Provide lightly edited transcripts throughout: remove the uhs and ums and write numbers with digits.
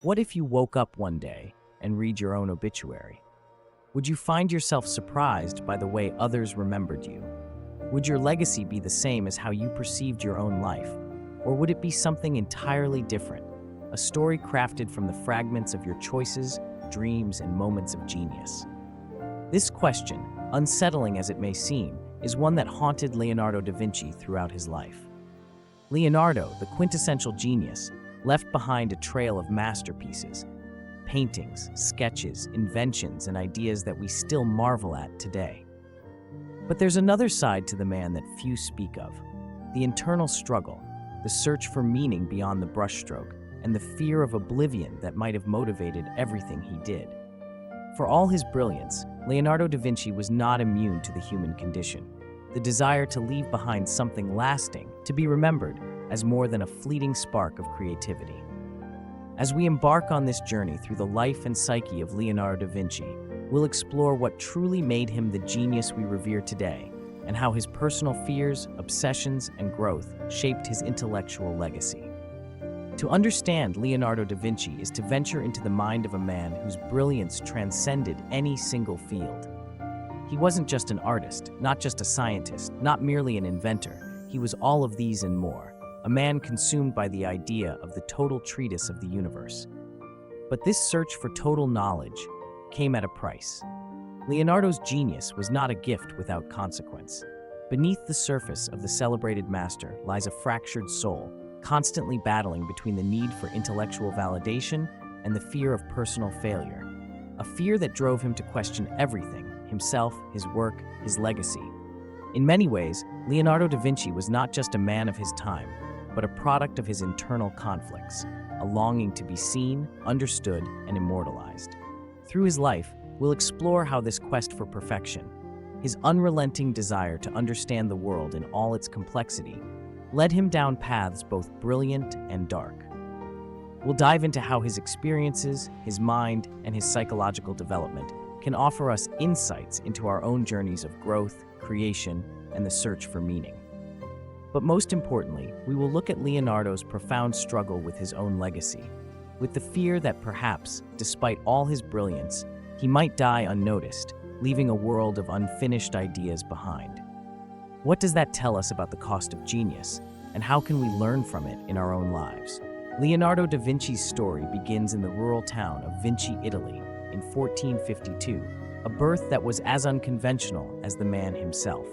What if you woke up one day and read your own obituary? Would you find yourself surprised by the way others remembered you? Would your legacy be the same as how you perceived your own life? Or would it be something entirely different, a story crafted from the fragments of your choices, dreams, and moments of genius? This question, unsettling as it may seem, is one that haunted Leonardo da Vinci throughout his life. Leonardo, the quintessential genius, left behind a trail of masterpieces, paintings, sketches, inventions, and ideas that we still marvel at today. But there's another side to the man that few speak of: the internal struggle, the search for meaning beyond the brushstroke, and the fear of oblivion that might have motivated everything he did. For all his brilliance, Leonardo da Vinci was not immune to the human condition, the desire to leave behind something lasting, to be remembered as more than a fleeting spark of creativity. As we embark on this journey through the life and psyche of Leonardo da Vinci, we'll explore what truly made him the genius we revere today, and how his personal fears, obsessions, and growth shaped his intellectual legacy. To understand Leonardo da Vinci is to venture into the mind of a man whose brilliance transcended any single field. He wasn't just an artist, not just a scientist, not merely an inventor. He was all of these and more, a man consumed by the idea of the total treatise of the universe. But this search for total knowledge came at a price. Leonardo's genius was not a gift without consequence. Beneath the surface of the celebrated master lies a fractured soul, constantly battling between the need for intellectual validation and the fear of personal failure, a fear that drove him to question everything: himself, his work, his legacy. In many ways, Leonardo da Vinci was not just a man of his time, but a product of his internal conflicts, a longing to be seen, understood, and immortalized. Through his life, we'll explore how this quest for perfection, his unrelenting desire to understand the world in all its complexity, led him down paths both brilliant and dark. We'll dive into how his experiences, his mind, and his psychological development can offer us insights into our own journeys of growth, creation, and the search for meaning. But most importantly, we will look at Leonardo's profound struggle with his own legacy, with the fear that perhaps, despite all his brilliance, he might die unnoticed, leaving a world of unfinished ideas behind. What does that tell us about the cost of genius, and how can we learn from it in our own lives? Leonardo da Vinci's story begins in the rural town of Vinci, Italy, in 1452, a birth that was as unconventional as the man himself.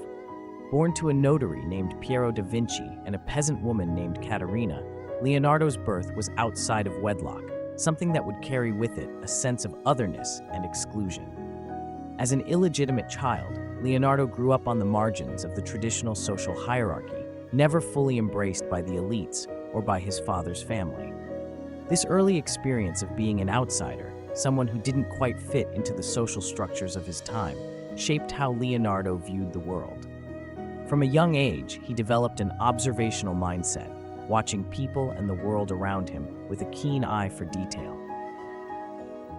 Born to a notary named Piero da Vinci and a peasant woman named Caterina, Leonardo's birth was outside of wedlock, something that would carry with it a sense of otherness and exclusion. As an illegitimate child, Leonardo grew up on the margins of the traditional social hierarchy, never fully embraced by the elites or by his father's family. This early experience of being an outsider, someone who didn't quite fit into the social structures of his time, shaped how Leonardo viewed the world. From a young age, he developed an observational mindset, watching people and the world around him with a keen eye for detail.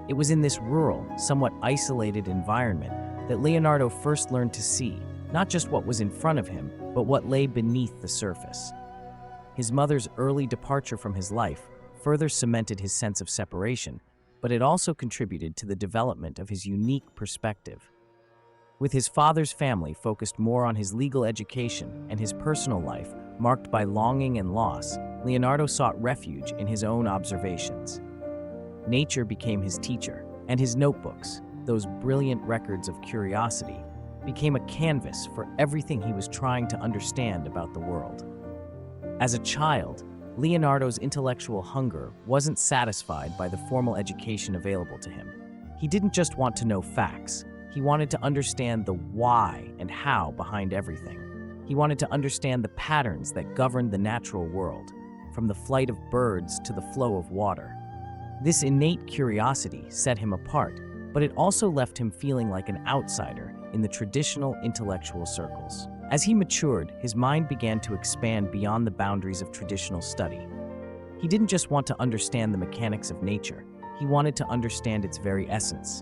It was in this rural, somewhat isolated environment that Leonardo first learned to see not just what was in front of him, but what lay beneath the surface. His mother's early departure from his life further cemented his sense of separation, but it also contributed to the development of his unique perspective. With his father's family focused more on his legal education and his personal life marked by longing and loss, Leonardo sought refuge in his own observations. Nature became his teacher, and his notebooks, those brilliant records of curiosity, became a canvas for everything he was trying to understand about the world. As a child, Leonardo's intellectual hunger wasn't satisfied by the formal education available to him. He didn't just want to know facts. He wanted to understand the why and how behind everything. He wanted to understand the patterns that governed the natural world, from the flight of birds to the flow of water. This innate curiosity set him apart, but it also left him feeling like an outsider in the traditional intellectual circles. As he matured, his mind began to expand beyond the boundaries of traditional study. He didn't just want to understand the mechanics of nature, he wanted to understand its very essence.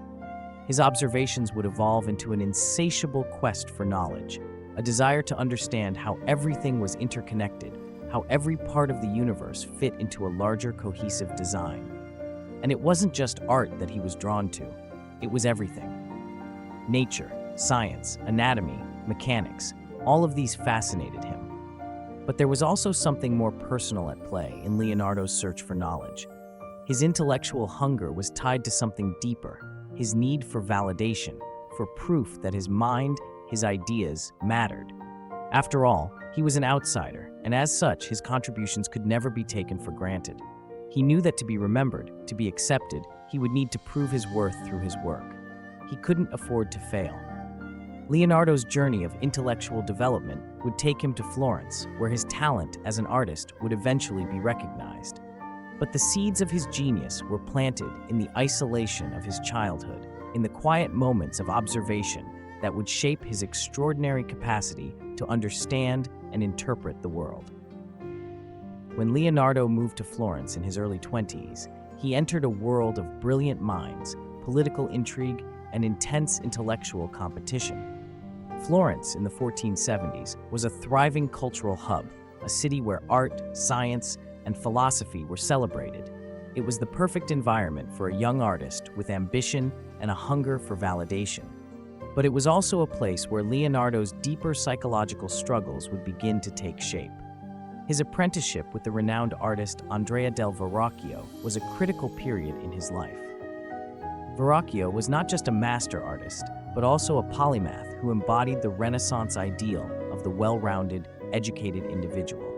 His observations would evolve into an insatiable quest for knowledge, a desire to understand how everything was interconnected, how every part of the universe fit into a larger cohesive design. And it wasn't just art that he was drawn to. It was everything. Nature, science, anatomy, mechanics, all of these fascinated him. But there was also something more personal at play in Leonardo's search for knowledge. His intellectual hunger was tied to something deeper, his need for validation, for proof that his mind, his ideas, mattered. After all, he was an outsider, and as such, his contributions could never be taken for granted. He knew that to be remembered, to be accepted, he would need to prove his worth through his work. He couldn't afford to fail. Leonardo's journey of intellectual development would take him to Florence, where his talent as an artist would eventually be recognized. But the seeds of his genius were planted in the isolation of his childhood, in the quiet moments of observation that would shape his extraordinary capacity to understand and interpret the world. When Leonardo moved to Florence in his early 20s, he entered a world of brilliant minds, political intrigue, and intense intellectual competition. Florence in the 1470s was a thriving cultural hub, a city where art, science, and philosophy were celebrated. It was the perfect environment for a young artist with ambition and a hunger for validation. But it was also a place where Leonardo's deeper psychological struggles would begin to take shape. His apprenticeship with the renowned artist Andrea del Verrocchio was a critical period in his life. Verrocchio was not just a master artist, but also a polymath who embodied the Renaissance ideal of the well-rounded, educated individual.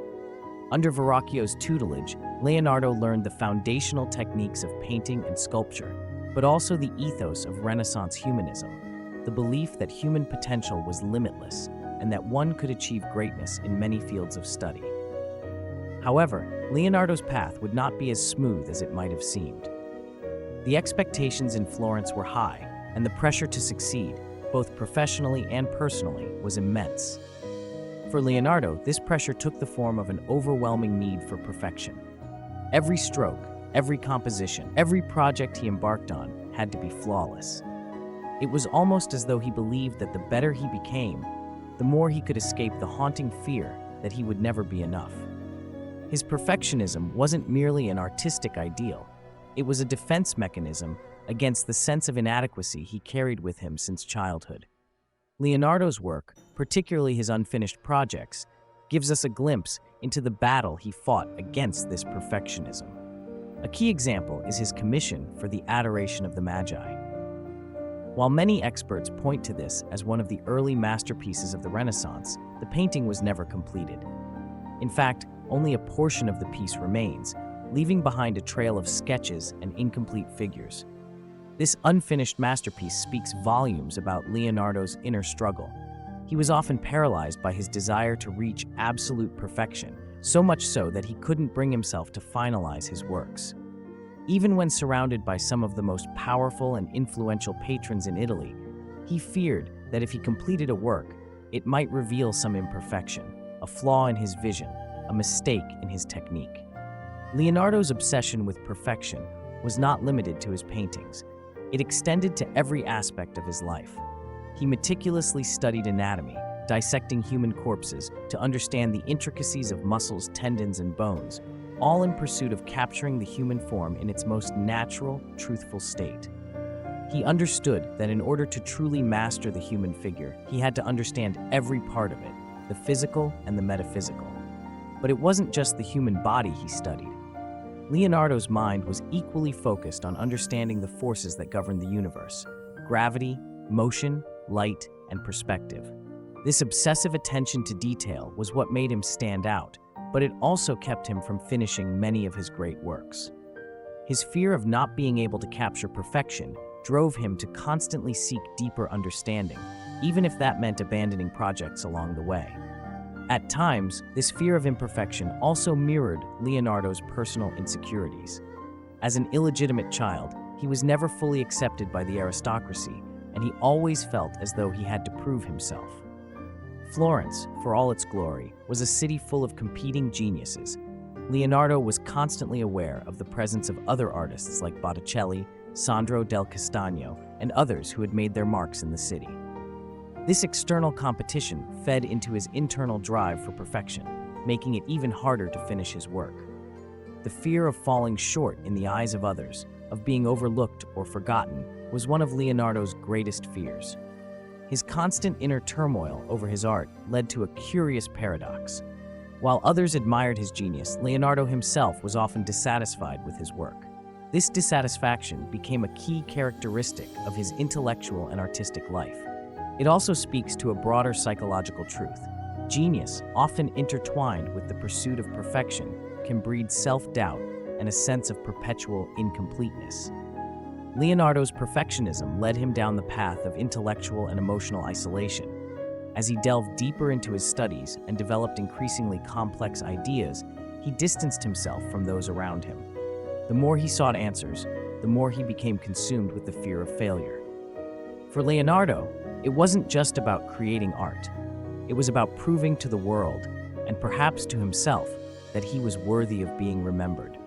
Under Verrocchio's tutelage, Leonardo learned the foundational techniques of painting and sculpture, but also the ethos of Renaissance humanism, the belief that human potential was limitless and that one could achieve greatness in many fields of study. However, Leonardo's path would not be as smooth as it might have seemed. The expectations in Florence were high, and the pressure to succeed, both professionally and personally, was immense. For Leonardo, this pressure took the form of an overwhelming need for perfection. Every stroke, every composition, every project he embarked on had to be flawless. It was almost as though he believed that the better he became, the more he could escape the haunting fear that he would never be enough. His perfectionism wasn't merely an artistic ideal. It was a defense mechanism against the sense of inadequacy he carried with him since childhood. Leonardo's work, particularly his unfinished projects, gives us a glimpse into the battle he fought against this perfectionism. A key example is his commission for the Adoration of the Magi. While many experts point to this as one of the early masterpieces of the Renaissance, the painting was never completed. In fact, only a portion of the piece remains, leaving behind a trail of sketches and incomplete figures. This unfinished masterpiece speaks volumes about Leonardo's inner struggle. He was often paralyzed by his desire to reach absolute perfection, so much so that he couldn't bring himself to finalize his works. Even when surrounded by some of the most powerful and influential patrons in Italy, he feared that if he completed a work, it might reveal some imperfection, a flaw in his vision, a mistake in his technique. Leonardo's obsession with perfection was not limited to his paintings. It extended to every aspect of his life. He meticulously studied anatomy, dissecting human corpses to understand the intricacies of muscles, tendons, and bones, all in pursuit of capturing the human form in its most natural, truthful state. He understood that in order to truly master the human figure, he had to understand every part of it, the physical and the metaphysical. But it wasn't just the human body he studied. Leonardo's mind was equally focused on understanding the forces that govern the universe: gravity, motion, light, and perspective. This obsessive attention to detail was what made him stand out, but it also kept him from finishing many of his great works. His fear of not being able to capture perfection drove him to constantly seek deeper understanding, even if that meant abandoning projects along the way. At times, this fear of imperfection also mirrored Leonardo's personal insecurities. As an illegitimate child, he was never fully accepted by the aristocracy, and he always felt as though he had to prove himself. Florence, for all its glory, was a city full of competing geniuses. Leonardo was constantly aware of the presence of other artists like Botticelli, Sandro del Castagno, and others who had made their marks in the city. This external competition fed into his internal drive for perfection, making it even harder to finish his work. The fear of falling short in the eyes of others of being overlooked or forgotten, was one of Leonardo's greatest fears. His constant inner turmoil over his art led to a curious paradox. While others admired his genius, Leonardo himself was often dissatisfied with his work. This dissatisfaction became a key characteristic of his intellectual and artistic life. It also speaks to a broader psychological truth. Genius, often intertwined with the pursuit of perfection, can breed self-doubt and a sense of perpetual incompleteness. Leonardo's perfectionism led him down the path of intellectual and emotional isolation. As he delved deeper into his studies and developed increasingly complex ideas, he distanced himself from those around him. The more he sought answers, the more he became consumed with the fear of failure. For Leonardo, it wasn't just about creating art. It was about proving to the world, and perhaps to himself, that he was worthy of being remembered,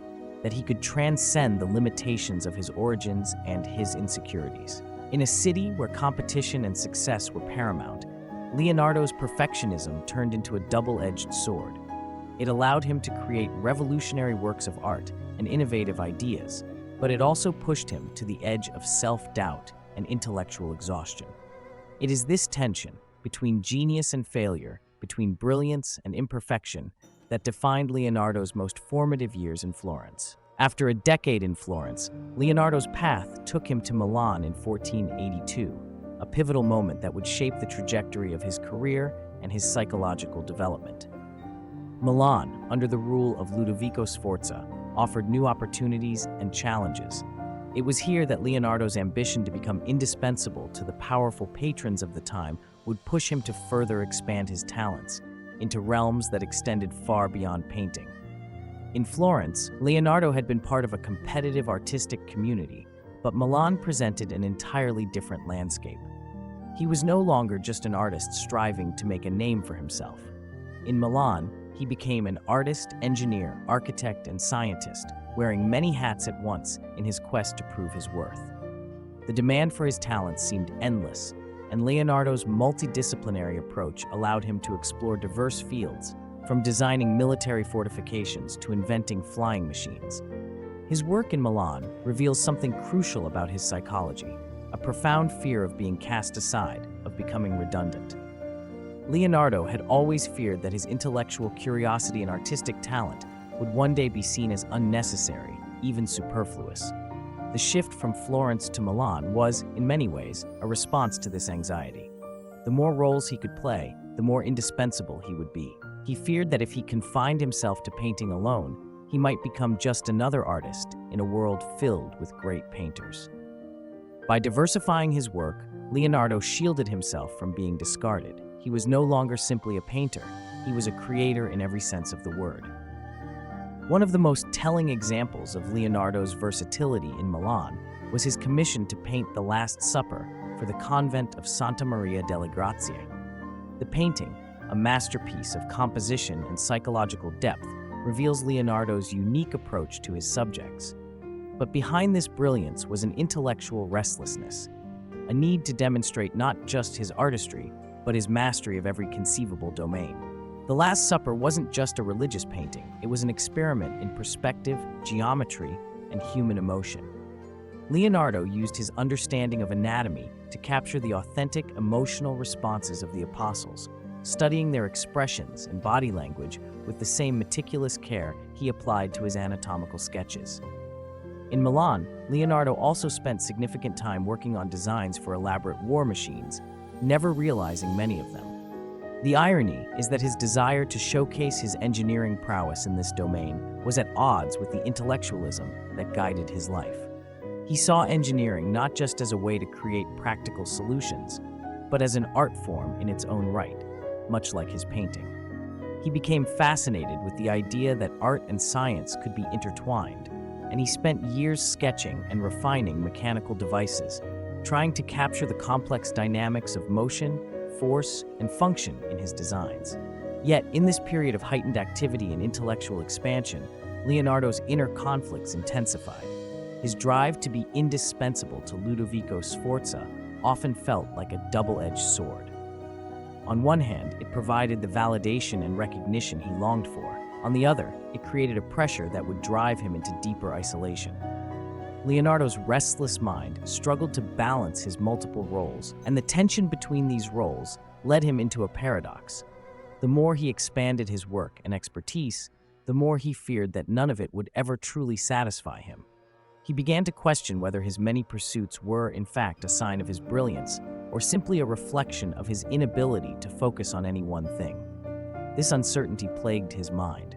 that he could transcend the limitations of his origins and his insecurities. In a city where competition and success were paramount, Leonardo's perfectionism turned into a double-edged sword. It allowed him to create revolutionary works of art and innovative ideas, but it also pushed him to the edge of self-doubt and intellectual exhaustion. It is this tension between genius and failure, between brilliance and imperfection, that defined Leonardo's most formative years in Florence. After a decade in Florence, Leonardo's path took him to Milan in 1482, a pivotal moment that would shape the trajectory of his career and his psychological development. Milan, under the rule of Ludovico Sforza, offered new opportunities and challenges. It was here that Leonardo's ambition to become indispensable to the powerful patrons of the time would push him to further expand his talents into realms that extended far beyond painting. In Florence, Leonardo had been part of a competitive artistic community, but Milan presented an entirely different landscape. He was no longer just an artist striving to make a name for himself. In Milan, he became an artist, engineer, architect, and scientist, wearing many hats at once in his quest to prove his worth. The demand for his talents seemed endless, and Leonardo's multidisciplinary approach allowed him to explore diverse fields, from designing military fortifications to inventing flying machines. His work in Milan reveals something crucial about his psychology, a profound fear of being cast aside, of becoming redundant. Leonardo had always feared that his intellectual curiosity and artistic talent would one day be seen as unnecessary, even superfluous. The shift from Florence to Milan was, in many ways, a response to this anxiety. The more roles he could play, the more indispensable he would be. He feared that if he confined himself to painting alone, he might become just another artist in a world filled with great painters. By diversifying his work, Leonardo shielded himself from being discarded. He was no longer simply a painter, he was a creator in every sense of the word. One of the most telling examples of Leonardo's versatility in Milan was his commission to paint the Last Supper for the convent of Santa Maria delle Grazie. The painting, a masterpiece of composition and psychological depth, reveals Leonardo's unique approach to his subjects. But behind this brilliance was an intellectual restlessness, a need to demonstrate not just his artistry, but his mastery of every conceivable domain. The Last Supper wasn't just a religious painting, it was an experiment in perspective, geometry, and human emotion. Leonardo used his understanding of anatomy to capture the authentic emotional responses of the apostles, studying their expressions and body language with the same meticulous care he applied to his anatomical sketches. In Milan, Leonardo also spent significant time working on designs for elaborate war machines, never realizing many of them. The irony is that his desire to showcase his engineering prowess in this domain was at odds with the intellectualism that guided his life. He saw engineering not just as a way to create practical solutions, but as an art form in its own right, much like his painting. He became fascinated with the idea that art and science could be intertwined, and he spent years sketching and refining mechanical devices, trying to capture the complex dynamics of motion, force, and function in his designs. Yet, in this period of heightened activity and intellectual expansion, Leonardo's inner conflicts intensified. His drive to be indispensable to Ludovico Sforza often felt like a double-edged sword. On one hand, it provided the validation and recognition he longed for. On the other, it created a pressure that would drive him into deeper isolation. Leonardo's restless mind struggled to balance his multiple roles, and the tension between these roles led him into a paradox. The more he expanded his work and expertise, the more he feared that none of it would ever truly satisfy him. He began to question whether his many pursuits were, in fact, a sign of his brilliance, or simply a reflection of his inability to focus on any one thing. This uncertainty plagued his mind.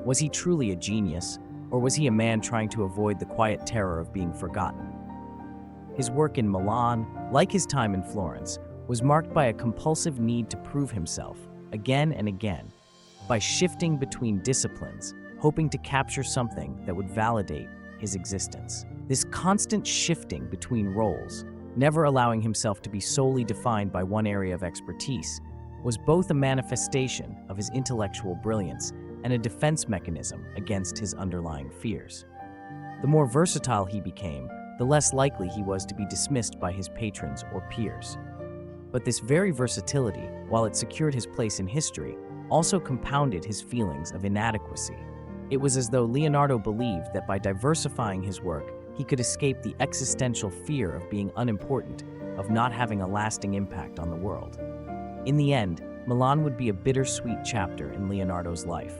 Was he truly a genius, or was he a man trying to avoid the quiet terror of being forgotten? His work in Milan, like his time in Florence, was marked by a compulsive need to prove himself, again and again, by shifting between disciplines, hoping to capture something that would validate his existence. This constant shifting between roles, never allowing himself to be solely defined by one area of expertise, was both a manifestation of his intellectual brilliance and a defense mechanism against his underlying fears. The more versatile he became, the less likely he was to be dismissed by his patrons or peers. But this very versatility, while it secured his place in history, also compounded his feelings of inadequacy. It was as though Leonardo believed that by diversifying his work, he could escape the existential fear of being unimportant, of not having a lasting impact on the world. In the end, Milan would be a bittersweet chapter in Leonardo's life.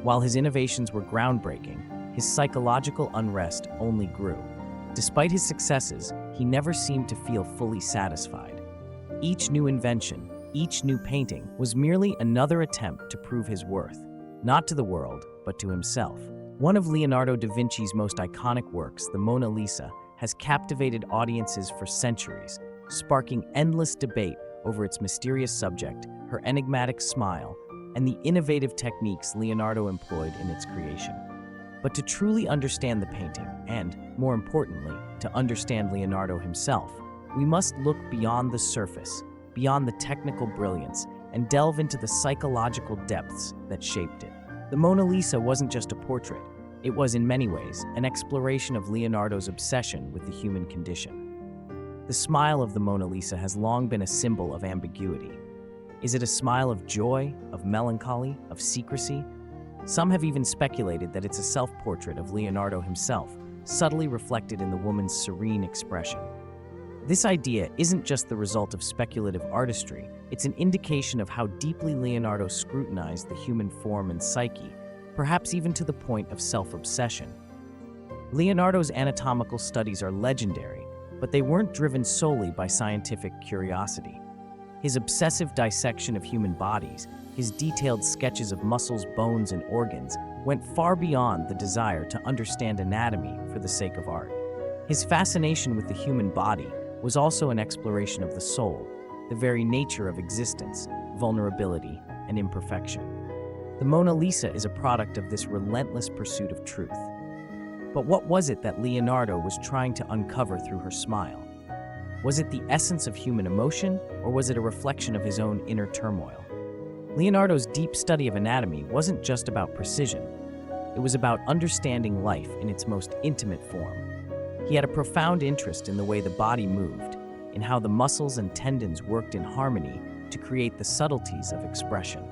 While his innovations were groundbreaking, his psychological unrest only grew. Despite his successes, he never seemed to feel fully satisfied. Each new invention, each new painting, was merely another attempt to prove his worth, not to the world, but to himself. One of Leonardo da Vinci's most iconic works, the Mona Lisa, has captivated audiences for centuries, sparking endless debate over its mysterious subject, her enigmatic smile, and the innovative techniques Leonardo employed in its creation. But to truly understand the painting, and, more importantly, to understand Leonardo himself, we must look beyond the surface, beyond the technical brilliance, and delve into the psychological depths that shaped it. The Mona Lisa wasn't just a portrait. It was, in many ways, an exploration of Leonardo's obsession with the human condition. The smile of the Mona Lisa has long been a symbol of ambiguity. Is it a smile of joy, of melancholy, of secrecy? Some have even speculated that it's a self-portrait of Leonardo himself, subtly reflected in the woman's serene expression. This idea isn't just the result of speculative artistry, it's an indication of how deeply Leonardo scrutinized the human form and psyche, perhaps even to the point of self-obsession. Leonardo's anatomical studies are legendary, but they weren't driven solely by scientific curiosity. His obsessive dissection of human bodies, his detailed sketches of muscles, bones, and organs, went far beyond the desire to understand anatomy for the sake of art. His fascination with the human body was also an exploration of the soul, the very nature of existence, vulnerability, and imperfection. The Mona Lisa is a product of this relentless pursuit of truth. But what was it that Leonardo was trying to uncover through her smile? Was it the essence of human emotion, or was it a reflection of his own inner turmoil? Leonardo's deep study of anatomy wasn't just about precision. It was about understanding life in its most intimate form. He had a profound interest in the way the body moved, in how the muscles and tendons worked in harmony to create the subtleties of expression.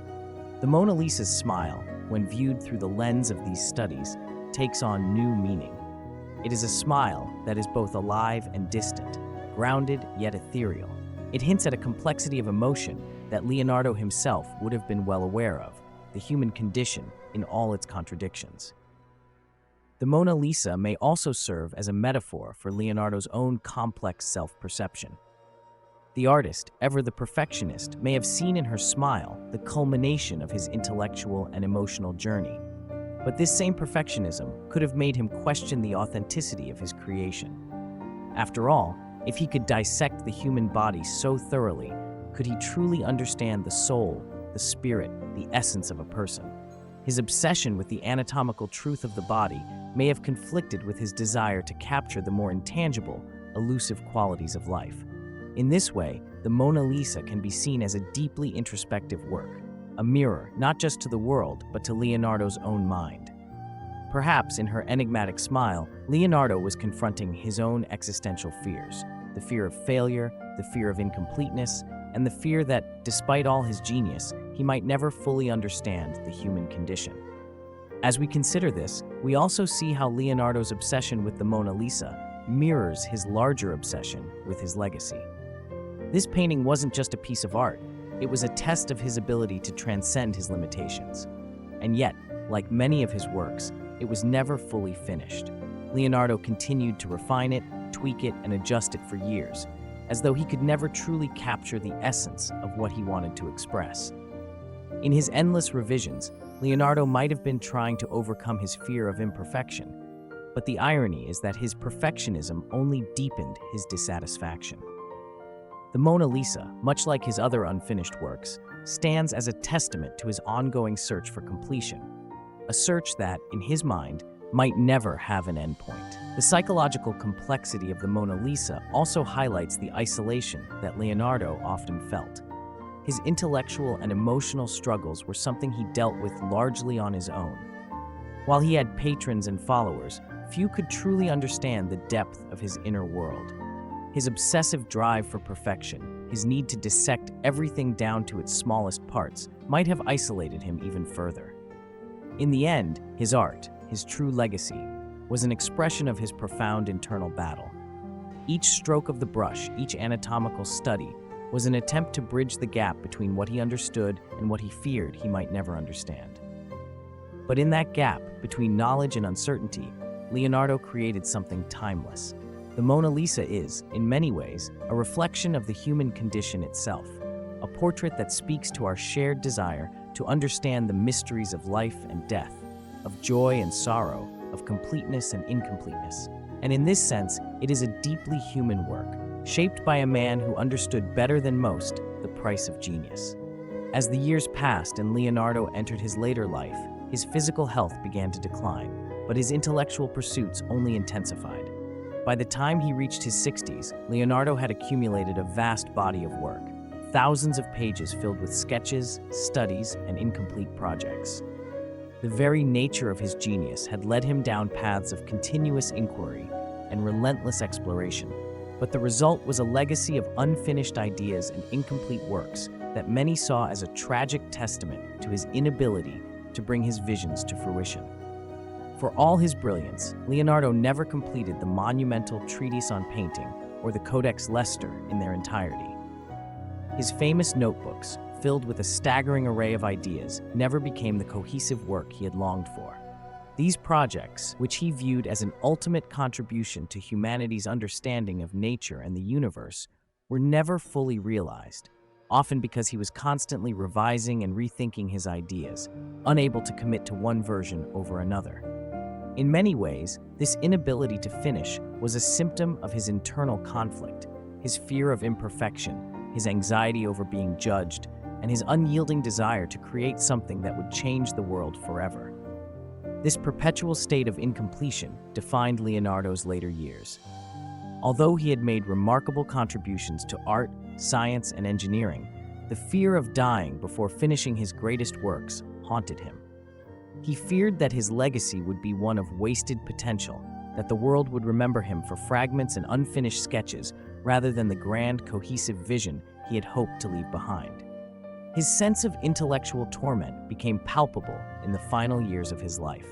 The Mona Lisa's smile, when viewed through the lens of these studies, takes on new meaning. It is a smile that is both alive and distant, grounded yet ethereal. It hints at a complexity of emotion that Leonardo himself would have been well aware of, the human condition in all its contradictions. The Mona Lisa may also serve as a metaphor for Leonardo's own complex self-perception. The artist, ever the perfectionist, may have seen in her smile the culmination of his intellectual and emotional journey. But this same perfectionism could have made him question the authenticity of his creation. After all, if he could dissect the human body so thoroughly, could he truly understand the soul, the spirit, the essence of a person? His obsession with the anatomical truth of the body may have conflicted with his desire to capture the more intangible, elusive qualities of life. In this way, the Mona Lisa can be seen as a deeply introspective work, a mirror not just to the world, but to Leonardo's own mind. Perhaps in her enigmatic smile, Leonardo was confronting his own existential fears, the fear of failure, the fear of incompleteness, and the fear that, despite all his genius, he might never fully understand the human condition. As we consider this, we also see how Leonardo's obsession with the Mona Lisa mirrors his larger obsession with his legacy. This painting wasn't just a piece of art, it was a test of his ability to transcend his limitations. And yet, like many of his works, it was never fully finished. Leonardo continued to refine it, tweak it, and adjust it for years, as though he could never truly capture the essence of what he wanted to express. In his endless revisions, Leonardo might have been trying to overcome his fear of imperfection, but the irony is that his perfectionism only deepened his dissatisfaction. The Mona Lisa, much like his other unfinished works, stands as a testament to his ongoing search for completion, a search that, in his mind, might never have an endpoint. The psychological complexity of the Mona Lisa also highlights the isolation that Leonardo often felt. His intellectual and emotional struggles were something he dealt with largely on his own. While he had patrons and followers, few could truly understand the depth of his inner world. His obsessive drive for perfection, his need to dissect everything down to its smallest parts, might have isolated him even further. In the end, his art, his true legacy, was an expression of his profound internal battle. Each stroke of the brush, each anatomical study, was an attempt to bridge the gap between what he understood and what he feared he might never understand. But in that gap, between knowledge and uncertainty, Leonardo created something timeless. The Mona Lisa is, in many ways, a reflection of the human condition itself, a portrait that speaks to our shared desire to understand the mysteries of life and death, of joy and sorrow, of completeness and incompleteness. And in this sense, it is a deeply human work, shaped by a man who understood better than most the price of genius. As the years passed and Leonardo entered his later life, his physical health began to decline, but his intellectual pursuits only intensified. By the time he reached his 60s, Leonardo had accumulated a vast body of work, thousands of pages filled with sketches, studies, and incomplete projects. The very nature of his genius had led him down paths of continuous inquiry and relentless exploration, but the result was a legacy of unfinished ideas and incomplete works that many saw as a tragic testament to his inability to bring his visions to fruition. For all his brilliance, Leonardo never completed the monumental Treatise on Painting or the Codex Leicester in their entirety. His famous notebooks, filled with a staggering array of ideas, never became the cohesive work he had longed for. These projects, which he viewed as an ultimate contribution to humanity's understanding of nature and the universe, were never fully realized, often because he was constantly revising and rethinking his ideas, unable to commit to one version over another. In many ways, this inability to finish was a symptom of his internal conflict, his fear of imperfection, his anxiety over being judged, and his unyielding desire to create something that would change the world forever. This perpetual state of incompletion defined Leonardo's later years. Although he had made remarkable contributions to art, science, and engineering, the fear of dying before finishing his greatest works haunted him. He feared that his legacy would be one of wasted potential, that the world would remember him for fragments and unfinished sketches rather than the grand, cohesive vision he had hoped to leave behind. His sense of intellectual torment became palpable in the final years of his life.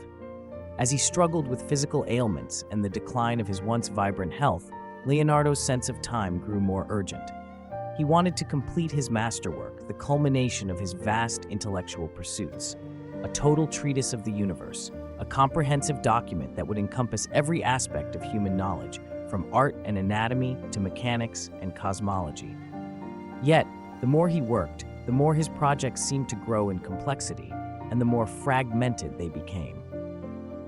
As he struggled with physical ailments and the decline of his once vibrant health, Leonardo's sense of time grew more urgent. He wanted to complete his masterwork, the culmination of his vast intellectual pursuits. A total treatise of the universe, a comprehensive document that would encompass every aspect of human knowledge, from art and anatomy to mechanics and cosmology. Yet, the more he worked, the more his projects seemed to grow in complexity, and the more fragmented they became.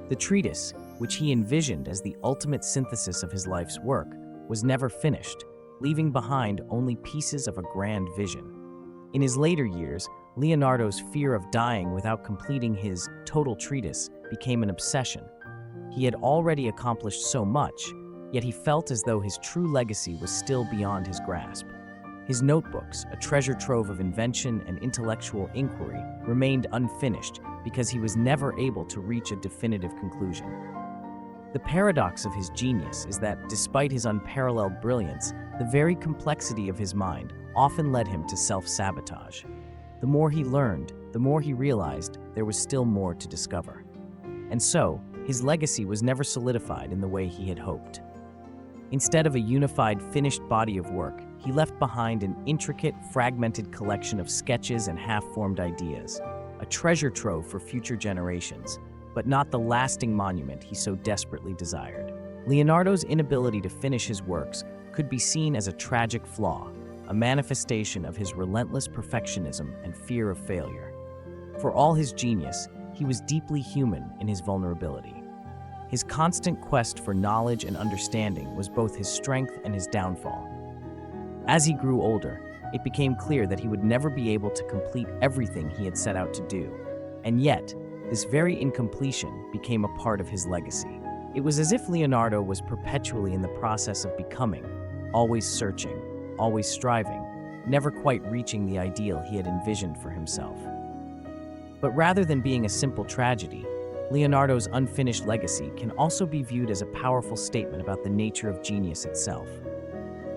The treatise, which he envisioned as the ultimate synthesis of his life's work, was never finished, leaving behind only pieces of a grand vision. In his later years, Leonardo's fear of dying without completing his total treatise became an obsession. He had already accomplished so much, yet he felt as though his true legacy was still beyond his grasp. His notebooks, a treasure trove of invention and intellectual inquiry, remained unfinished because he was never able to reach a definitive conclusion. The paradox of his genius is that, despite his unparalleled brilliance, the very complexity of his mind often led him to self-sabotage. The more he learned, the more he realized there was still more to discover. and so his legacy was never solidified in the way he had hoped. Instead of a unified, finished body of work, he left behind an intricate, fragmented collection of sketches and half-formed ideas, a treasure trove for future generations, but not the lasting monument he so desperately desired. Leonardo's inability to finish his works could be seen as a tragic flaw, a manifestation of his relentless perfectionism and fear of failure. For all his genius, he was deeply human in his vulnerability. His constant quest for knowledge and understanding was both his strength and his downfall. As he grew older, it became clear that he would never be able to complete everything he had set out to do, and yet, this very incompletion became a part of his legacy. It was as if Leonardo was perpetually in the process of becoming, always searching, always striving, never quite reaching the ideal he had envisioned for himself. But rather than being a simple tragedy, Leonardo's unfinished legacy can also be viewed as a powerful statement about the nature of genius itself.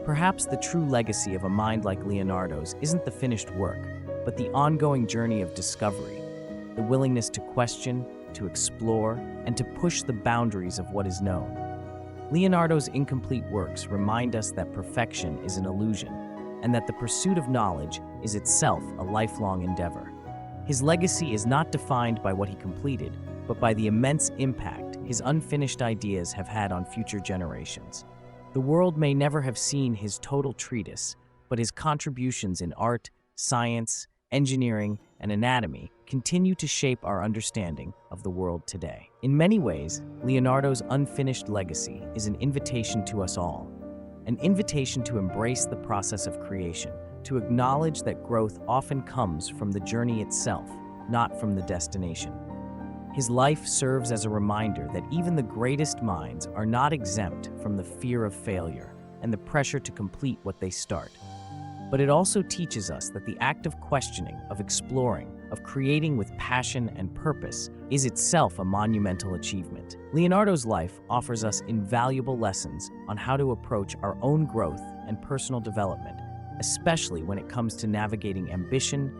Perhaps the true legacy of a mind like Leonardo's isn't the finished work, but the ongoing journey of discovery, the willingness to question, to explore, and to push the boundaries of what is known. Leonardo's incomplete works remind us that perfection is an illusion, and that the pursuit of knowledge is itself a lifelong endeavor. His legacy is not defined by what he completed, but by the immense impact his unfinished ideas have had on future generations. The world may never have seen his total treatise, but his contributions in art, science, engineering, and anatomy continue to shape our understanding of the world today. In many ways, Leonardo's unfinished legacy is an invitation to us all, an invitation to embrace the process of creation, to acknowledge that growth often comes from the journey itself, not from the destination. His life serves as a reminder that even the greatest minds are not exempt from the fear of failure and the pressure to complete what they start. But it also teaches us that the act of questioning, of exploring, of creating with passion and purpose is itself a monumental achievement. Leonardo's life offers us invaluable lessons on how to approach our own growth and personal development, especially when it comes to navigating ambition,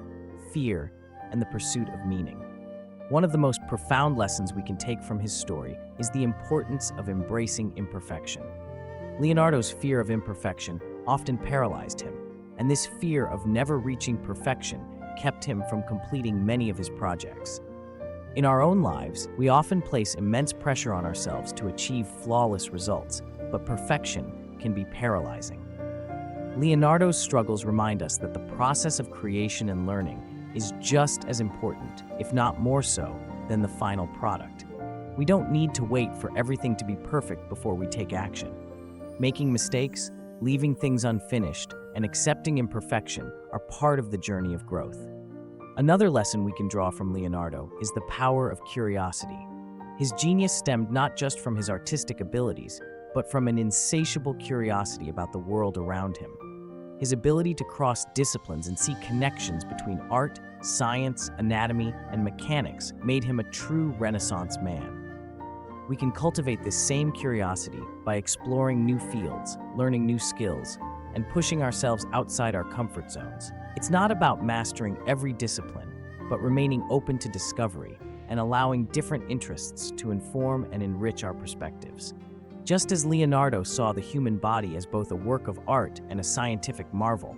fear, and the pursuit of meaning. One of the most profound lessons we can take from his story is the importance of embracing imperfection. Leonardo's fear of imperfection often paralyzed him, and this fear of never reaching perfection kept him from completing many of his projects. In our own lives, we often place immense pressure on ourselves to achieve flawless results, but perfection can be paralyzing. Leonardo's struggles remind us that the process of creation and learning is just as important, if not more so, than the final product. We don't need to wait for everything to be perfect before we take action. Making mistakes, leaving things unfinished, and accepting imperfection are part of the journey of growth. Another lesson we can draw from Leonardo is the power of curiosity. His genius stemmed not just from his artistic abilities, but from an insatiable curiosity about the world around him. His ability to cross disciplines and see connections between art, science, anatomy, and mechanics made him a true Renaissance man. We can cultivate this same curiosity by exploring new fields, learning new skills, and pushing ourselves outside our comfort zones. It's not about mastering every discipline, but remaining open to discovery and allowing different interests to inform and enrich our perspectives. Just as Leonardo saw the human body as both a work of art and a scientific marvel,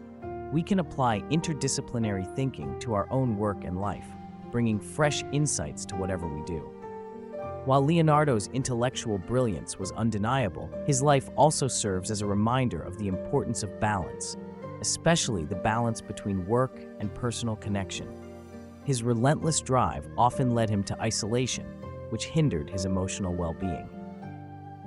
we can apply interdisciplinary thinking to our own work and life, bringing fresh insights to whatever we do. While Leonardo's intellectual brilliance was undeniable, his life also serves as a reminder of the importance of balance, especially the balance between work and personal connection. His relentless drive often led him to isolation, which hindered his emotional well-being.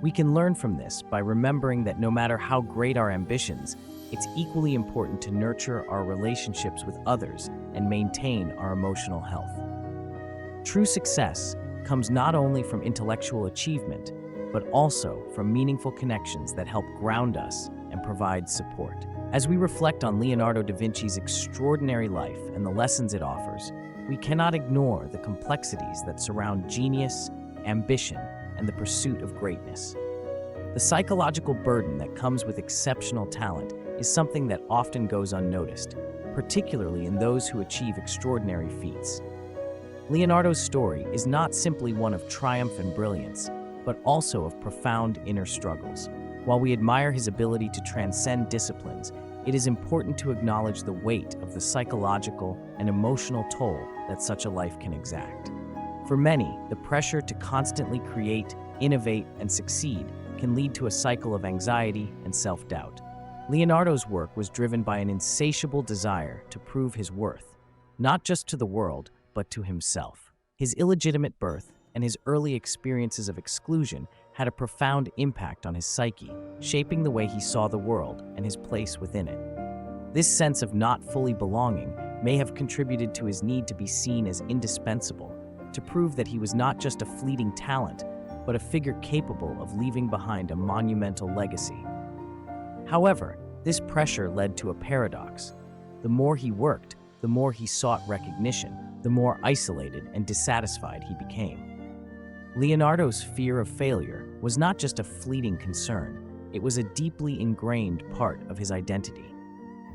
We can learn from this by remembering that no matter how great our ambitions, it's equally important to nurture our relationships with others and maintain our emotional health. True success comes not only from intellectual achievement, but also from meaningful connections that help ground us and provide support. As we reflect on Leonardo da Vinci's extraordinary life and the lessons it offers, we cannot ignore the complexities that surround genius, ambition, and the pursuit of greatness. The psychological burden that comes with exceptional talent is something that often goes unnoticed, particularly in those who achieve extraordinary feats. Leonardo's story is not simply one of triumph and brilliance, but also of profound inner struggles. While we admire his ability to transcend disciplines, it is important to acknowledge the weight of the psychological and emotional toll that such a life can exact. For many, the pressure to constantly create, innovate, and succeed can lead to a cycle of anxiety and self-doubt. Leonardo's work was driven by an insatiable desire to prove his worth, not just to the world, but to himself. His illegitimate birth and his early experiences of exclusion had a profound impact on his psyche, shaping the way he saw the world and his place within it. This sense of not fully belonging may have contributed to his need to be seen as indispensable, to prove that he was not just a fleeting talent, but a figure capable of leaving behind a monumental legacy. However, this pressure led to a paradox. The more he worked, the more he sought recognition, the more isolated and dissatisfied he became. Leonardo's fear of failure was not just a fleeting concern, it was a deeply ingrained part of his identity.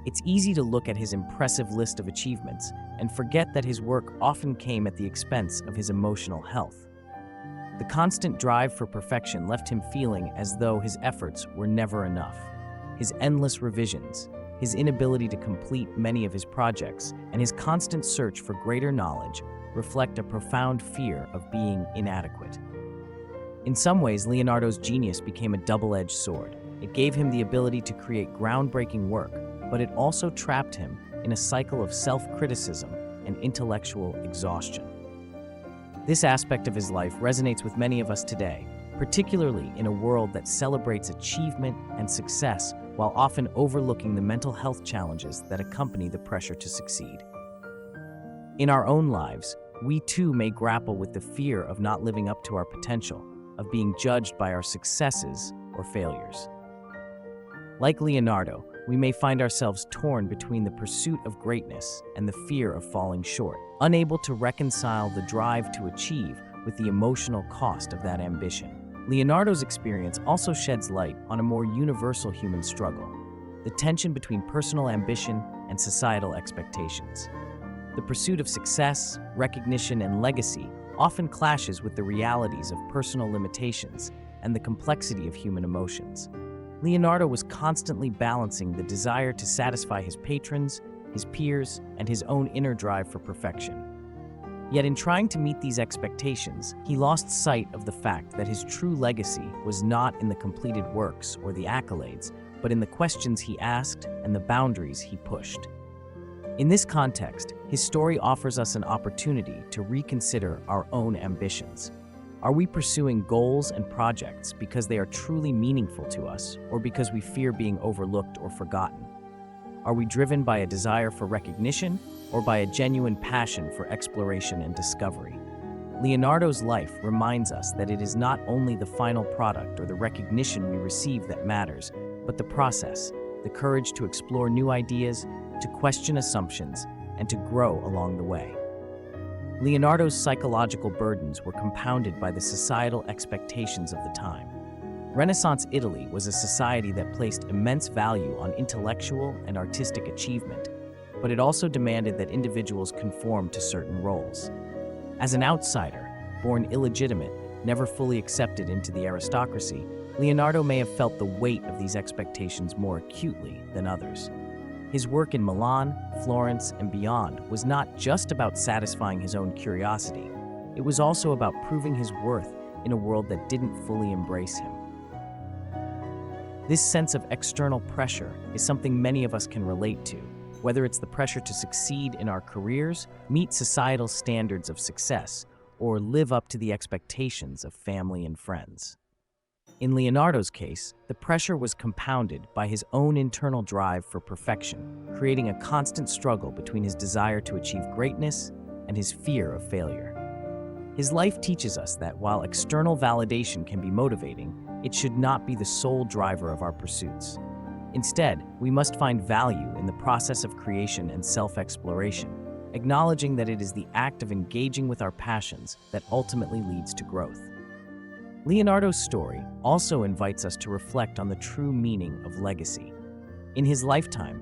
It's easy to look at his impressive list of achievements and forget that his work often came at the expense of his emotional health. The constant drive for perfection left him feeling as though his efforts were never enough. His endless revisions, his inability to complete many of his projects, and his constant search for greater knowledge reflect a profound fear of being inadequate. In some ways, Leonardo's genius became a double-edged sword. It gave him the ability to create groundbreaking work, but it also trapped him in a cycle of self-criticism and intellectual exhaustion. This aspect of his life resonates with many of us today, particularly in a world that celebrates achievement and success while often overlooking the mental health challenges that accompany the pressure to succeed. In our own lives, we too may grapple with the fear of not living up to our potential, of being judged by our successes or failures. Like Leonardo, we may find ourselves torn between the pursuit of greatness and the fear of falling short, unable to reconcile the drive to achieve with the emotional cost of that ambition. Leonardo's experience also sheds light on a more universal human struggle, the tension between personal ambition and societal expectations. The pursuit of success, recognition, and legacy often clashes with the realities of personal limitations and the complexity of human emotions. Leonardo was constantly balancing the desire to satisfy his patrons, his peers, and his own inner drive for perfection. Yet in trying to meet these expectations, he lost sight of the fact that his true legacy was not in the completed works or the accolades, but in the questions he asked and the boundaries he pushed. In this context, his story offers us an opportunity to reconsider our own ambitions. Are we pursuing goals and projects because they are truly meaningful to us, or because we fear being overlooked or forgotten? Are we driven by a desire for recognition, or by a genuine passion for exploration and discovery? Leonardo's life reminds us that it is not only the final product or the recognition we receive that matters, but the process, the courage to explore new ideas, to question assumptions, and to grow along the way. Leonardo's psychological burdens were compounded by the societal expectations of the time. Renaissance Italy was a society that placed immense value on intellectual and artistic achievement, but it also demanded that individuals conform to certain roles. As an outsider, born illegitimate, never fully accepted into the aristocracy, Leonardo may have felt the weight of these expectations more acutely than others. His work in Milan, Florence, and beyond was not just about satisfying his own curiosity. It was also about proving his worth in a world that didn't fully embrace him. This sense of external pressure is something many of us can relate to, whether it's the pressure to succeed in our careers, meet societal standards of success, or live up to the expectations of family and friends. In Leonardo's case, the pressure was compounded by his own internal drive for perfection, creating a constant struggle between his desire to achieve greatness and his fear of failure. His life teaches us that while external validation can be motivating, it should not be the sole driver of our pursuits. Instead, we must find value in the process of creation and self-exploration, acknowledging that it is the act of engaging with our passions that ultimately leads to growth. Leonardo's story also invites us to reflect on the true meaning of legacy. In his lifetime,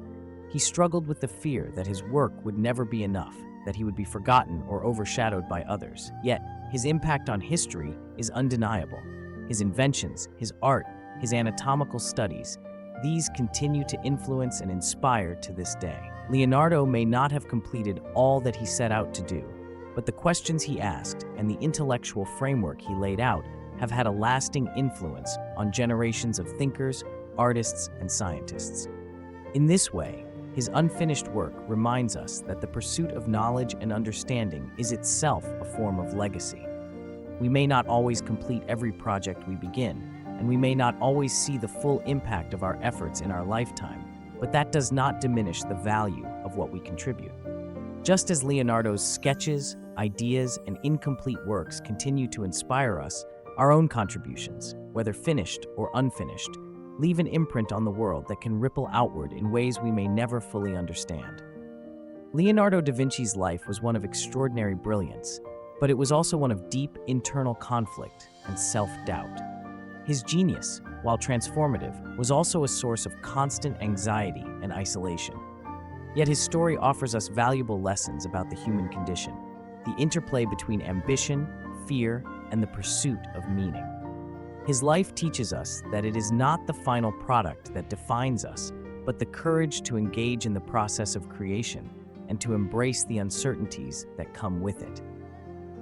he struggled with the fear that his work would never be enough, that he would be forgotten or overshadowed by others. Yet, his impact on history is undeniable. His inventions, his art, his anatomical studies, these continue to influence and inspire to this day. Leonardo may not have completed all that he set out to do, but the questions he asked and the intellectual framework he laid out have had a lasting influence on generations of thinkers, artists, and scientists. In this way, his unfinished work reminds us that the pursuit of knowledge and understanding is itself a form of legacy. We may not always complete every project we begin, and we may not always see the full impact of our efforts in our lifetime, but that does not diminish the value of what we contribute. Just as Leonardo's sketches, ideas, and incomplete works continue to inspire us, our own contributions, whether finished or unfinished, leave an imprint on the world that can ripple outward in ways we may never fully understand. Leonardo da Vinci's life was one of extraordinary brilliance, but it was also one of deep internal conflict and self-doubt. His genius, while transformative, was also a source of constant anxiety and isolation. Yet his story offers us valuable lessons about the human condition, the interplay between ambition, fear, and the pursuit of meaning. His life teaches us that it is not the final product that defines us, but the courage to engage in the process of creation and to embrace the uncertainties that come with it.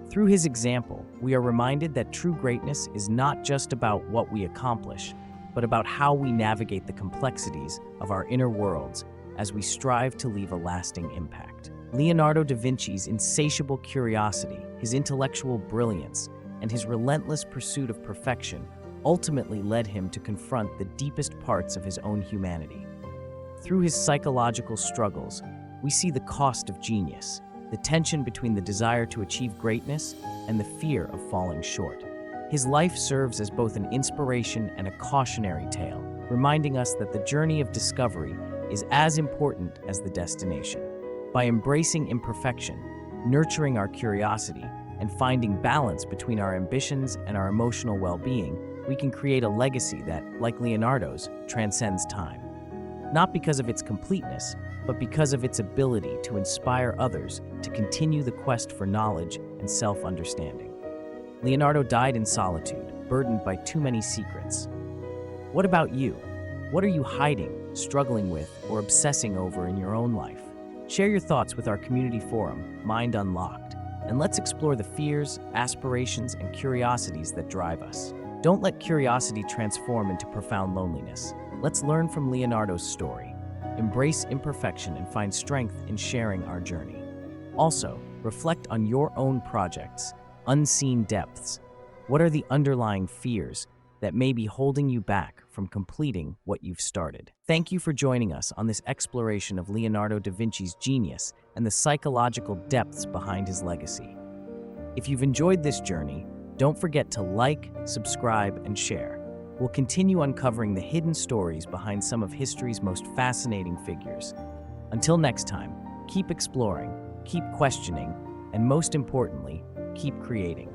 Through his example, we are reminded that true greatness is not just about what we accomplish, but about how we navigate the complexities of our inner worlds as we strive to leave a lasting impact. Leonardo da Vinci's insatiable curiosity, his intellectual brilliance, and his relentless pursuit of perfection ultimately led him to confront the deepest parts of his own humanity. Through his psychological struggles, we see the cost of genius, the tension between the desire to achieve greatness and the fear of falling short. His life serves as both an inspiration and a cautionary tale, reminding us that the journey of discovery is as important as the destination. By embracing imperfection, nurturing our curiosity, and finding balance between our ambitions and our emotional well-being, we can create a legacy that, like Leonardo's, transcends time. Not because of its completeness, but because of its ability to inspire others to continue the quest for knowledge and self-understanding. Leonardo died in solitude, burdened by too many secrets. What about you? What are you hiding, struggling with, or obsessing over in your own life? Share your thoughts with our community forum, Mind Unlocked, and let's explore the fears, aspirations, and curiosities that drive us. Don't let curiosity transform into profound loneliness. Let's learn from Leonardo's story, embrace imperfection, and find strength in sharing our journey. Also, reflect on your own projects, unseen depths. What are the underlying fears that may be holding you back from completing what you've started? Thank you for joining us on this exploration of Leonardo da Vinci's genius and the psychological depths behind his legacy. If you've enjoyed this journey, don't forget to like, subscribe, and share. We'll continue uncovering the hidden stories behind some of history's most fascinating figures. Until next time, keep exploring, keep questioning, and most importantly, keep creating.